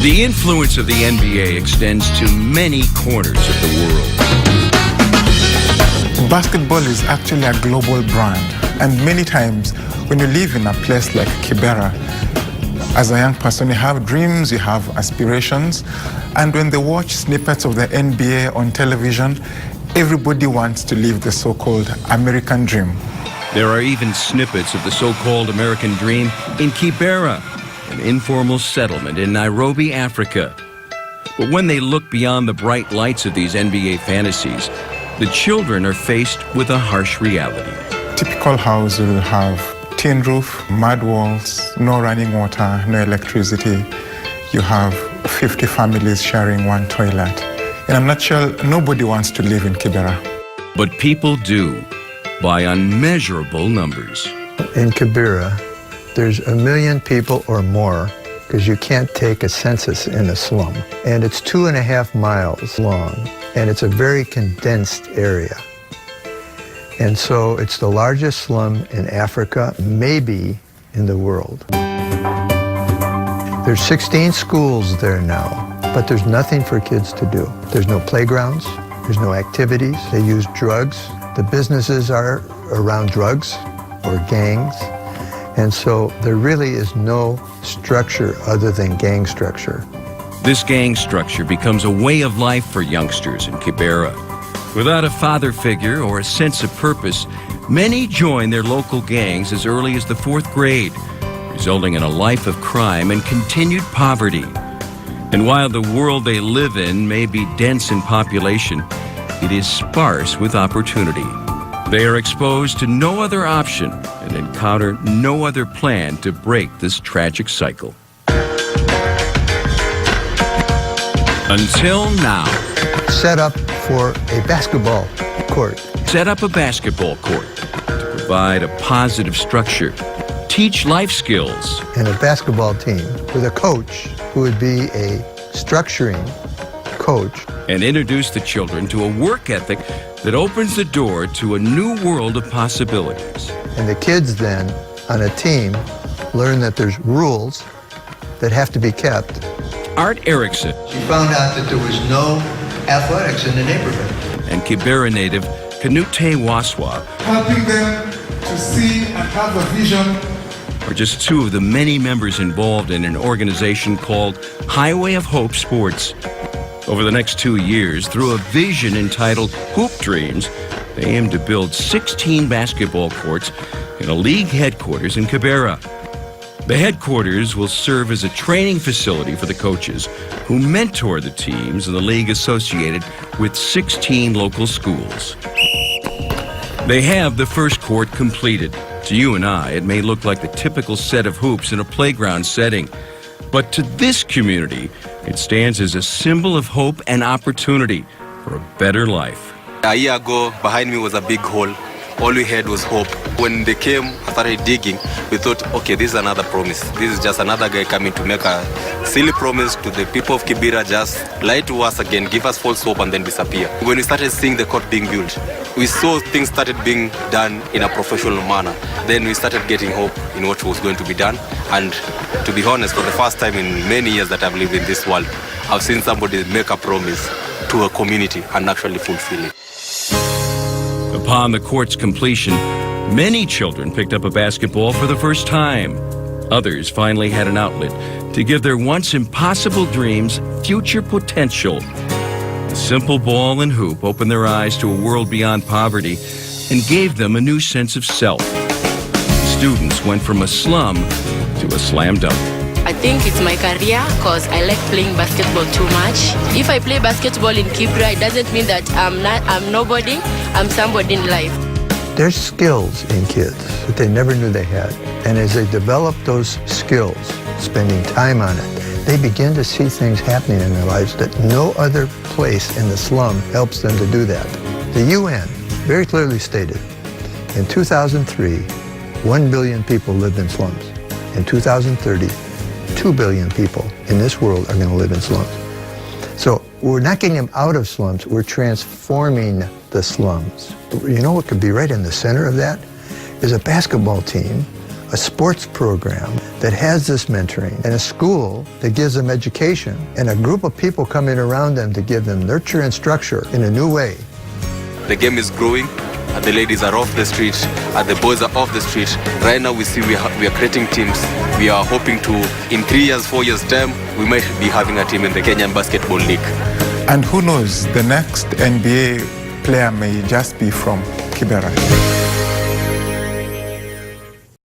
The influence of the NBA extends to many corners of the world. Basketball is actually a global brand, and many times when you live in a place like Kibera, as a young person, you have dreams, you have aspirations, and when they watch snippets of the NBA on television, everybody wants to live the so-called American dream. There are even snippets of the so-called American dream in Kibera, an informal settlement in Nairobi, Africa. But when they look beyond the bright lights of these NBA fantasies, the children are faced with a harsh reality. Typical house will have tin roof, mud walls, no running water, no electricity. You have 50 families sharing one toilet. In a nutshell, nobody wants to live in Kibera. But people do, by unmeasurable numbers. In Kibera, there's 1 million people or more, because you can't take a census in a slum. And it's 2.5 miles long, and it's a very condensed area. And so it's the largest slum in Africa, maybe in the world. There's 16 schools there now, but there's nothing for kids to do. There's no playgrounds, there's no activities. They use drugs. The businesses are around drugs or gangs. And so there really is no structure other than gang structure. This gang structure becomes a way of life for youngsters in Kibera. Without a father figure or a sense of purpose, many join their local gangs as early as the 4th grade, resulting in a life of crime and continued poverty. And while the world they live in may be dense in population, it is sparse with opportunity. They are exposed to no other option and encounter no other plan to break this tragic cycle. Until now. Set up for a basketball court. Set up a basketball court to provide a positive structure, teach life skills. And a basketball team with a coach who would be a structuring coach. And introduce the children to a work ethic that opens the door to a new world of possibilities. And the kids then, on a team, learn that there's rules that have to be kept. Art Erickson. She found out that there was no athletics in the neighborhood. And Kibera native Kanute Waswa. Helping them to see and have a vision. Are just two of the many members involved in an organization called Highway of Hope Sports. Over the next 2 years, through a vision entitled Hoop Dreams, they aim to build 16 basketball courts in a league headquarters in Kibera. The headquarters will serve as a training facility for the coaches who mentor the teams in the league associated with 16 local schools. They have the first court completed. To you and I, it may look like the typical set of hoops in a playground setting. But to this community, it stands as a symbol of hope and opportunity for a better life. A year ago, behind me was a big hole. All we had was hope. When they came, started digging, we thought, okay, this is another promise. This is just another guy coming to make a silly promise to the people of Kibera, just lie to us again, give us false hope, and then disappear. When we started seeing the court being built, we saw things started being done in a professional manner. Then we started getting hope in what was going to be done. And to be honest, for the first time in many years that I've lived in this world, I've seen somebody make a promise to a community and actually fulfill it. Upon the court's completion, many children picked up a basketball for the first time. Others finally had an outlet to give their once impossible dreams future potential. A simple ball and hoop opened their eyes to a world beyond poverty and gave them a new sense of self. Students went from a slum to a slam dunk. I think it's my career because I like playing basketball too much. If I play basketball in Kibera, it doesn't mean that I'm nobody, I'm somebody in life. There's skills in kids that they never knew they had. And as they develop those skills, spending time on it, they begin to see things happening in their lives that no other place in the slum helps them to do that. The UN very clearly stated, in 2003, 1 billion people lived in slums. In 2030, 2 billion people in this world are going to live in slums. So we're not getting them out of slums, we're transforming the slums. You know what could be right in the center of that? Is a basketball team a sports program that has this mentoring, and a school that gives them education, and a group of people coming around them to give them nurture and structure in a new way. The game is growing. The ladies are off the street, the boys are off the street. Right now we see we are creating teams. We are hoping to, in 3 years, 4 years time, we might be having a team in the Kenyan Basketball League. And who knows, the next NBA player may just be from Kibera.